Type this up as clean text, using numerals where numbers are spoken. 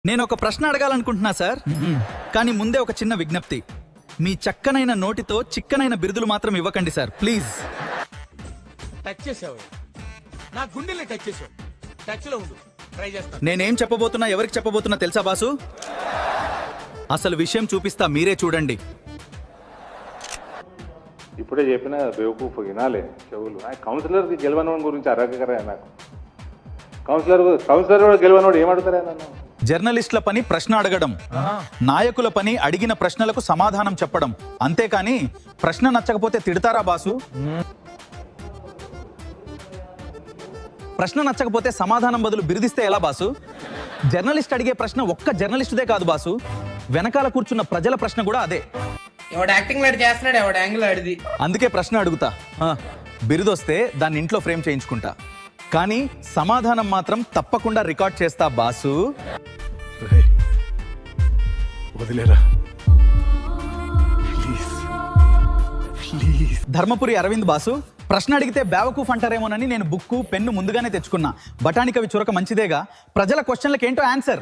నేను ఒక ప్రశ్న అడగాలనుకుంటున్నా సార్, కానీ ముందే ఒక చిన్న విజ్ఞప్తి. మీ చక్కనైన నోటితో చిక్కనైన బిరుదులు మాత్రం ఇవ్వకండి సార్, ప్లీజ్. టచ్ చేసావు, నా గుండెల్ని టచ్ చేసావు. టచ్ లో ఉండు, ట్రై చేస్తాను. నేనేం చెప్పబోతున్నా, ఎవరికి చెప్పబోతున్నా తెలుసా బాసు? అసలు విషయం చూపిస్తా, మీరే చూడండి. ఇప్పుడే చెప్పిన బేవకూఫ్ వినాలే చెవులు. కౌన్సిలర్కి గెలవనోడి గురించి అడగకరా నాకు. కౌన్సిలర్ గెలవనోడు ఏమడుగుతారా నన్ను? జర్నలిస్టుల పని ప్రశ్న అడగడం, నాయకుల పని అడిగిన ప్రశ్నలకు సమాధానం చెప్పడం. అంతేకాని ప్రశ్న నచ్చకపోతే తిడతారా బాసు? ప్రశ్న నచ్చకపోతే సమాధానం బదులు బిరుదిస్తే ఎలా బాసు? జర్నలిస్ట్ అడిగే ప్రశ్న ఒక్క జర్నలిస్టుదే కాదు బాసు, వెనకాల కూర్చున్న ప్రజల ప్రశ్న కూడా అదే. ఎవడు యాక్టింగ్ లాడి చేస్తున్నాడు, ఎవడు యాంగిల్ ఆడిది. అందుకే ప్రశ్న అడుగుతా, బిరుదొస్తే దాన్ని ఇంట్లో ఫ్రేమ్ చేయించుకుంటా, కానీ సమాధానం మాత్రం తప్పకుండా రికార్డ్ చేస్తా బాసు. వదిలేరా ప్లీజ్. ధర్మపురి అరవింద్ బాసు, ప్రశ్న అడిగితే బేవకూఫ్ అంటారేమోనని నేను బుక్కు పెన్ను ముందుగానే తెచ్చుకున్నా. బఠానీ కవి చురక మంచిదేగా, ప్రజల క్వశ్చన్లకు ఏంటో ఆన్సర్.